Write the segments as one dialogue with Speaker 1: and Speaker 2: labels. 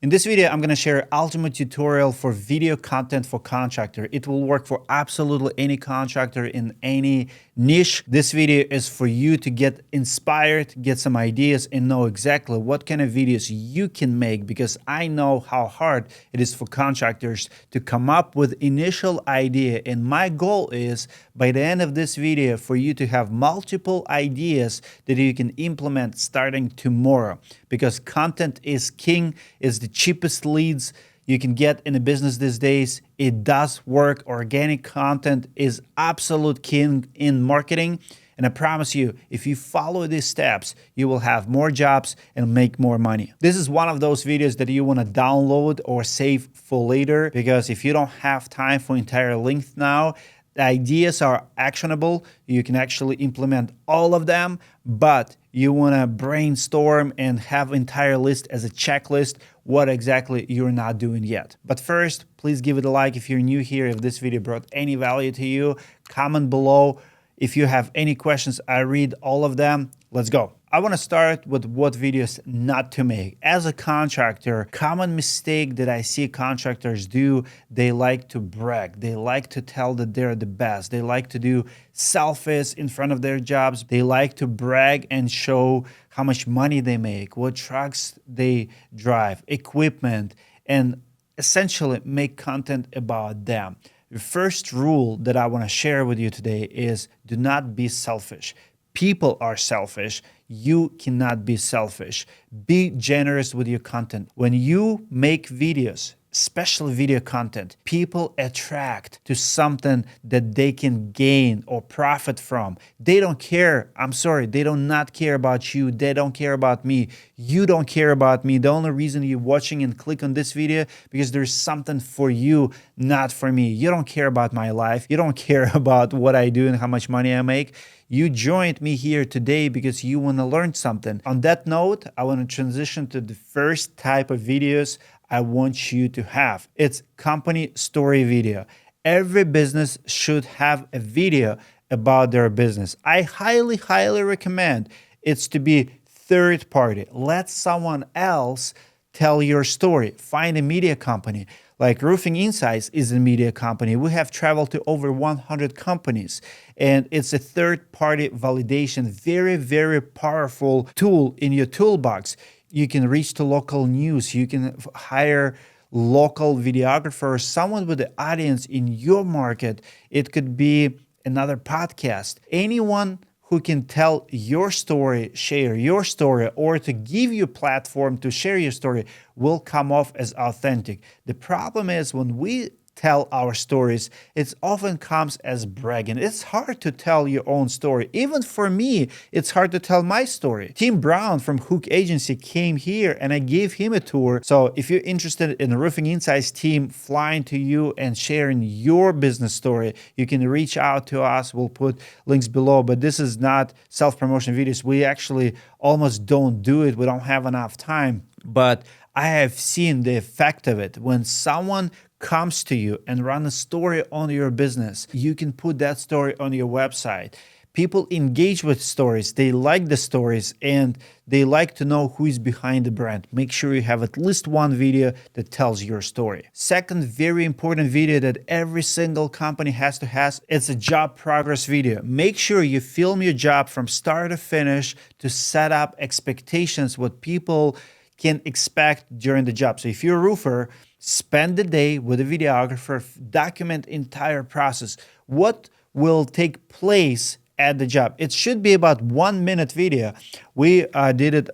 Speaker 1: In this video, I'm going to share ultimate tutorial for video content for contractor. It will work for absolutely any contractor in any niche. This video is for you to get inspired, get some ideas, and know exactly what kind of videos you can make, because I know how hard it is for contractors to come up with initial idea. And my goal is by the end of this video for you to have multiple ideas that you can implement starting tomorrow, because content is king, is the cheapest leads you can get in a business these days. It does work. Organic content is absolute king in marketing. And I promise you, if you follow these steps, you will have more jobs and make more money. This is one of those videos that you want to download or save for later, because if you don't have time for entire length now, the ideas are actionable. You can actually implement all of them, but you want to brainstorm and have entire list as a checklist what exactly you're not doing yet. But first, please give it a like if you're new here. If this video brought any value to you, comment below. If you have any questions, I read all of them. Let's go. I want to start with what videos not to make. As a contractor, common mistake that I see contractors do, they like to brag. They like to tell that they're the best. They like to do selfies in front of their jobs. They like to brag and show how much money they make, what trucks they drive, equipment, and essentially make content about them. The first rule that I want to share with you today is do not be selfish. People are selfish. You cannot be selfish. Be generous with your content. When you make videos, especially video content, people attract to something that they can gain or profit from. They don't care. I'm sorry. They do not care about you. They don't care about me. You don't care about me. The only reason you're watching and click on this video because there's something for you, not for me. You don't care about my life. You don't care about what I do and how much money I make. You joined me here today because you want to learn something. On that note, I want to transition to the first type of videos I want you to have. It's company story video. Every business should have a video about their business. I highly recommend it's to be third party. Let someone else tell your story. Find a media company. Like Roofing Insights is a media company. We have traveled to over 100 companies, and it's a third-party validation, very powerful tool in your toolbox. You can reach to local news. You can hire local videographers, someone with the audience in your market. It could be another podcast. Anyone who can tell your story, share your story, or to give you a platform to share your story will come off as authentic. The problem is when we tell our stories, it often comes as bragging. It's hard to tell your own story. Even for me, it's hard to tell my story. Tim Brown from Hook Agency came here and I gave him a tour. So if you're interested in the Roofing Insights team flying to you and sharing your business story, you can reach out to us. We'll put links below, but this is not self-promotion videos. We actually almost don't do it. We don't have enough time, but I have seen the effect of it. When someone comes to you and run a story on your business, you can put that story on your website. People engage with stories. They like the stories and they like to know who is behind the brand. Make sure you have at least one video that tells your story. Second very important video that every single company has to have, it's a job progress video. Make sure you film your job from start to finish to set up expectations, what people can expect during the job. So if you're a roofer, spend the day with a videographer, document entire process. What will take place at the job? It should be about 1 minute video. We did it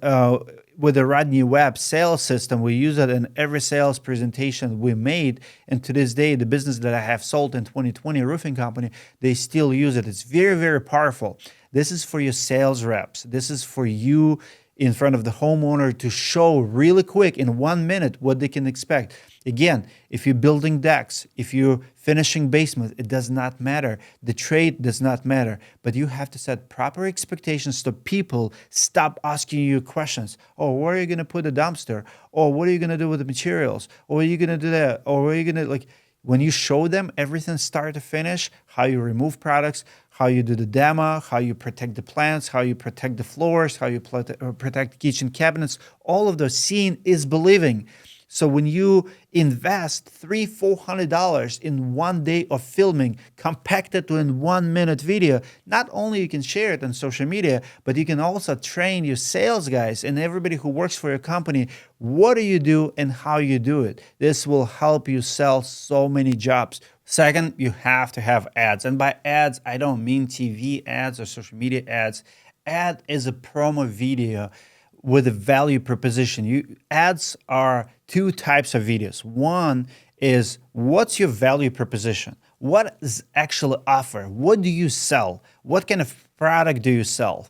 Speaker 1: with the Rodney Webb sales system. We use it in every sales presentation we made. And to this day, the business that I have sold in 2020, a roofing company, they still use it. It's very powerful. This is for your sales reps. This is for you in front of the homeowner to show really quick in 1 minute what they can expect. Again, if you're building decks, if you're finishing basements, it does not matter. The trade does not matter, but you have to set proper expectations so people stop asking you questions. Oh, where are you going to put a dumpster? Or what are you going to do with the materials? Or are you going to do that? Or are you going to when you show them everything start to finish, how you remove products, how you do the demo, how you protect the plants, how you protect the floors, how you protect kitchen cabinets, all of those, seeing is believing. So when you invest $300-$400 in one day of filming, compacted to in 1 minute video, not only you can share it on social media, but you can also train your sales guys and everybody who works for your company what do you do and how you do it. This will help you sell so many jobs. Second, you have to have ads. And by ads, I don't mean TV ads or social media ads. Ad is a promo video with a value proposition. Ads are two types of videos. One is what's your value proposition? What is actually offer? What do you sell? What kind of product do you sell?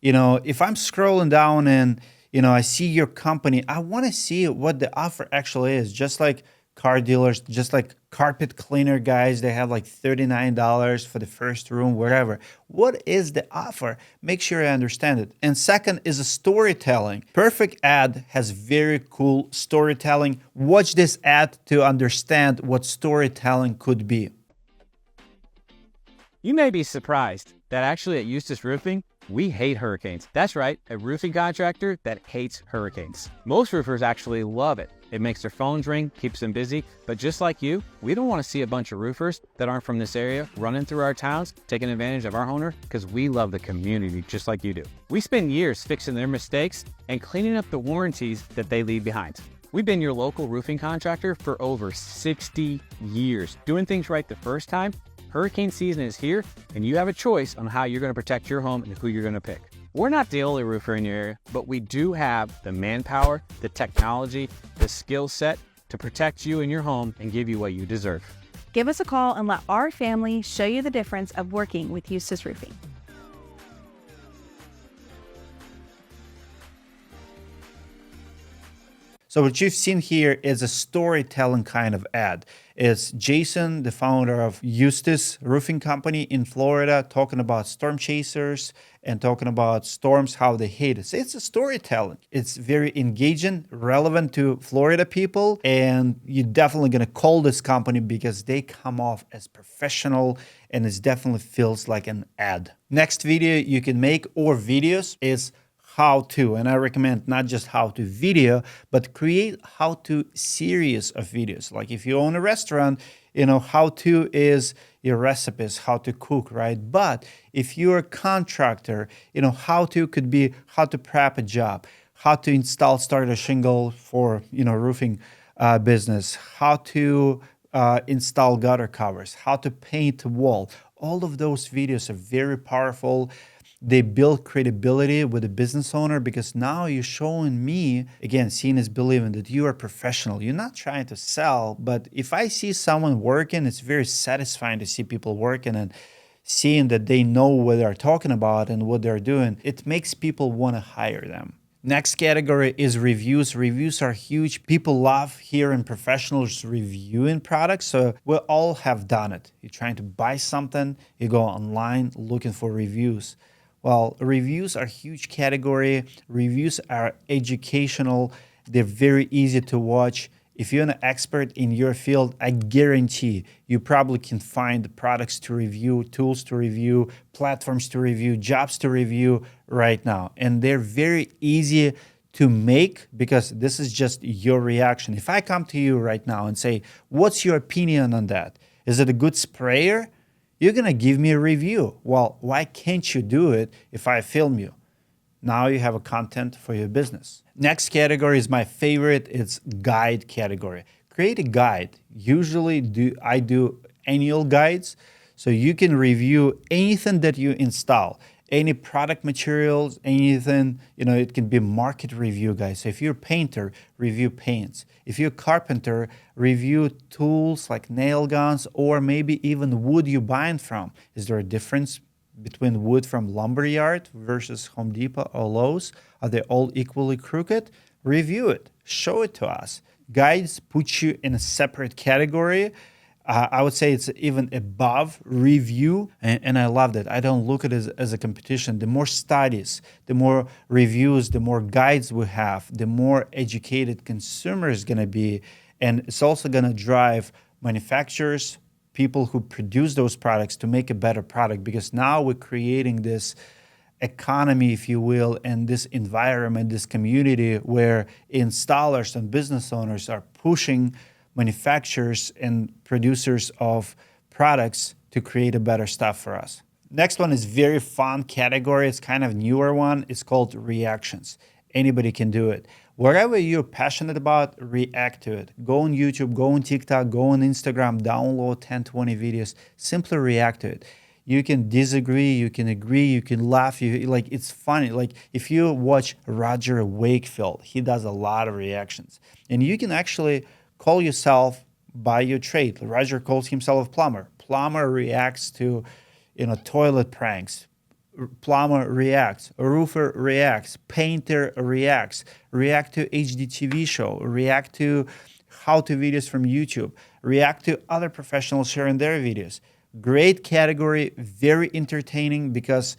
Speaker 1: If I'm scrolling down and I see your company, I want to see what the offer actually is. Just like car dealers, just like carpet cleaner guys, they have like $39 for the first room, wherever. What is the offer? Make sure I understand it. And second is a storytelling. Perfect ad has very cool storytelling. Watch this ad to understand what storytelling could be.
Speaker 2: You may be surprised that actually at Eustace Roofing, we hate hurricanes. That's right, a roofing contractor that hates hurricanes. Most roofers actually love it. It makes their phones ring, keeps them busy, but just like you, we don't want to see a bunch of roofers that aren't from this area running through our towns, taking advantage of our owner, because we love the community just like you do. We spend years fixing their mistakes and cleaning up the warranties that they leave behind. We've been your local roofing contractor for over 60 years, doing things right the first time. Hurricane season is here, and you have a choice on how you're going to protect your home and who you're going to pick. We're not the only roofer in your area, but we do have the manpower, the technology, the skill set to protect you and your home and give you what you deserve.
Speaker 3: Give us a call and let our family show you the difference of working with Eustace Roofing.
Speaker 1: So what you've seen here is a storytelling kind of ad. It's Jason, the founder of Eustace Roofing Company in Florida, talking about storm chasers and talking about storms, how they hate it. So it's a storytelling. It's very engaging, relevant to Florida people, and you're definitely going to call this company because they come off as professional, and it definitely feels like an ad. Next video you can make or videos is how to, and I recommend not just how to video, but create how to series of videos. Like if you own a restaurant, how to is your recipes, how to cook, right? But if you're a contractor, how to could be how to prep a job, how to start a shingle for, roofing business, how to install gutter covers, how to paint a wall. All of those videos are very powerful. They build credibility with the business owner because now you're showing me, again, seeing is believing, that you are professional. You're not trying to sell, but if I see someone working, it's very satisfying to see people working and seeing that they know what they're talking about and what they're doing. It makes people want to hire them. Next category is reviews. Reviews are huge. People love hearing professionals reviewing products. So we all have done it. You're trying to buy something, you go online looking for reviews. Well, reviews are a huge category. Reviews are educational. They're very easy to watch. If you're an expert in your field, I guarantee you probably can find products to review, tools to review, platforms to review, jobs to review right now. And they're very easy to make because this is just your reaction. If I come to you right now and say, what's your opinion on that? Is it a good sprayer? You're going to give me a review. Well, why can't you do it if I film you? Now you have a content for your business. Next category is my favorite. It's guide category. Create a guide. Usually I do annual guides. So you can review anything that you install, any product materials, anything, it can be market review, guys. So if you're a painter, review paints. If you're a carpenter, review tools like nail guns or maybe even wood you're buying from. Is there a difference between wood from lumberyard versus Home Depot or Lowe's? Are they all equally crooked? Review it. Show it to us. Guides put you in a separate category. I would say it's even above review, and I love that. I don't look at it as a competition. The more studies, the more reviews, the more guides we have, the more educated consumer is going to be, and it's also going to drive manufacturers, people who produce those products to make a better product, because now we're creating this economy, if you will, and this environment, this community where installers and business owners are pushing manufacturers and producers of products to create a better stuff for us. Next one is very fun category. It's kind of newer one. It's called reactions. Anybody can do it. Wherever you're passionate about, react to it. Go on YouTube, go on TikTok, go on Instagram, download 10, 20 videos, simply react to it. You can disagree, you can agree, you can laugh. It's funny. Like if you watch Roger Wakefield, he does a lot of reactions. And you can actually call yourself by your trade. Roger calls himself a plumber. Plumber reacts to, toilet pranks. Plumber reacts, a roofer reacts, painter reacts, react to HDTV show, react to how-to videos from YouTube, react to other professionals sharing their videos. Great category, very entertaining because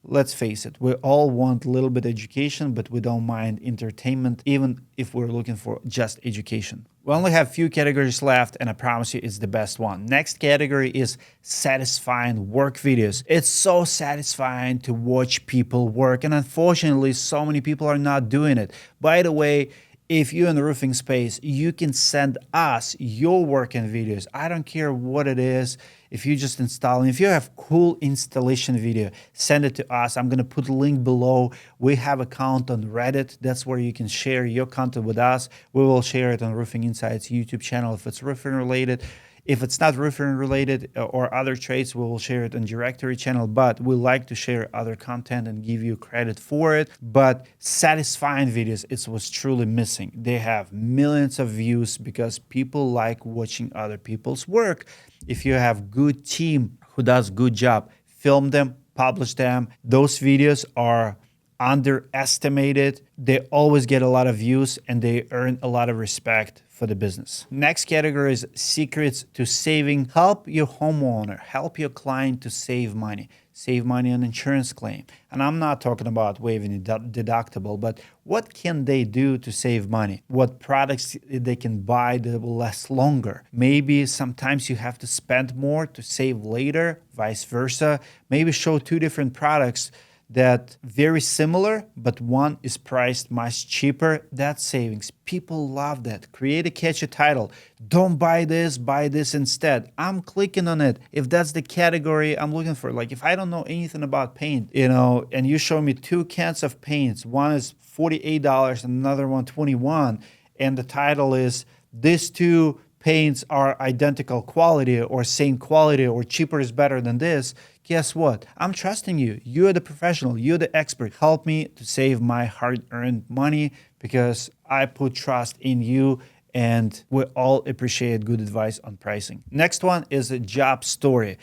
Speaker 1: let's face it, we all want a little bit of education, but we don't mind entertainment, even if we're looking for just education. We only have a few categories left, and I promise you it's the best one. Next category is satisfying work videos. It's so satisfying to watch people work, and unfortunately, so many people are not doing it. By the way, if you're in the roofing space, you can send us your working videos. I don't care what it is. If you just installing, if you have cool installation video, send it to us. I'm gonna put a link below. We have an account on Reddit. That's where you can share your content with us. We will share it on Roofing Insights YouTube channel if it's roofing related. If it's not roofing related or other trades, we will share it on directory channel, but we like to share other content and give you credit for it. But satisfying videos, it's what's truly missing. They have millions of views because people like watching other people's work. If you have good team who does good job, film them, publish them. Those videos are underestimated. They always get a lot of views and they earn a lot of respect for the business. Next category is secrets to saving. Help your homeowner, help your client to save money. Save money on insurance claim. And I'm not talking about waiving a deductible, but what can they do to save money? What products they can buy that will last longer? Maybe sometimes you have to spend more to save later, vice versa. Maybe show two different products that very similar, but one is priced much cheaper. That's savings. People love that. Create a catchy title. Don't buy this instead. I'm clicking on it. If that's the category I'm looking for, like if I don't know anything about paint, and you show me two cans of paints, one is $48 and another one $21, and the title is these two paints are identical quality or same quality or cheaper is better than this, guess what? I'm trusting you. You're the professional. You're the expert. Help me to save my hard-earned money because I put trust in you and we all appreciate good advice on pricing. Next one is a job story.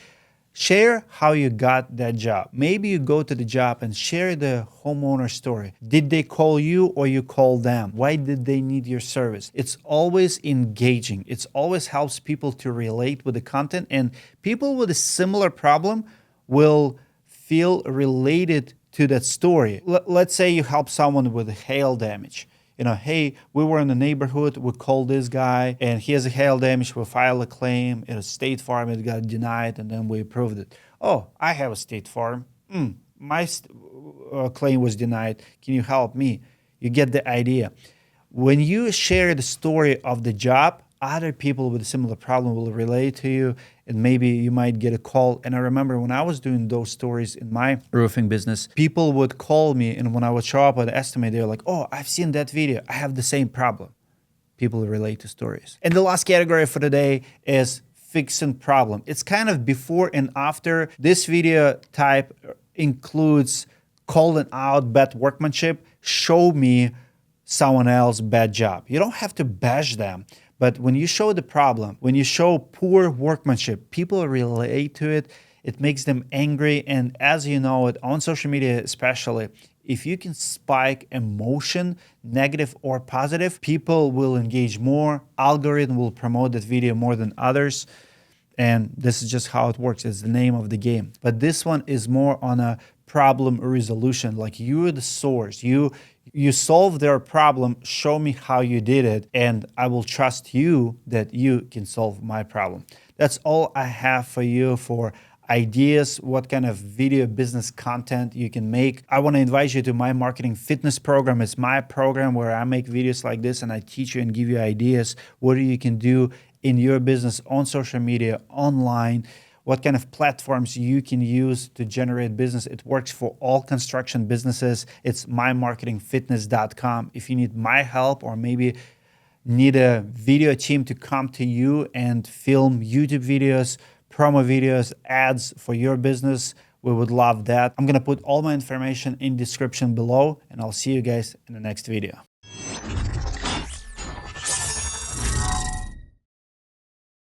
Speaker 1: Share how you got that job. Maybe you go to the job and share the homeowner story. Did they call you or you call them? Why did they need your service? It's always engaging. It always helps people to relate with the content, and people with a similar problem will feel related to that story. Let's say you help someone with hail damage. Hey, we were in the neighborhood, we called this guy, and he has a hail damage, we filed a claim, at a State Farm, it got denied, and then we approved it. Oh, I have a State Farm. My claim was denied. Can you help me? You get the idea. When you share the story of the job, other people with a similar problem will relate to you, and maybe you might get a call. And I remember when I was doing those stories in my roofing business, people would call me, and when I would show up at the estimate, they were like, oh, I've seen that video. I have the same problem. People relate to stories. And the last category for today is fixing problem. It's kind of before and after. This video type includes calling out bad workmanship. Show me someone else's bad job. You don't have to bash them. But when you show the problem, when you show poor workmanship, people relate to it. It makes them angry. And as you know it, on social media especially, if you can spike emotion, negative or positive, people will engage more. Algorithm will promote that video more than others. And this is just how it works. It's the name of the game. But this one is more on a problem resolution. Like you're the source. You solve their problem. Show me how you did it. And I will trust you that you can solve my problem. That's all I have for you for ideas, what kind of video business content you can make. I want to invite you to my marketing fitness program. It's my program where I make videos like this and I teach you and give you ideas what you can do in your business on social media, online, what kind of platforms you can use to generate business. It works for all construction businesses. It's mymarketingfitness.com. If you need my help or maybe need a video team to come to you and film YouTube videos, promo videos, ads for your business, we would love that. I'm gonna put all my information in the description below, and I'll see you guys in the next video.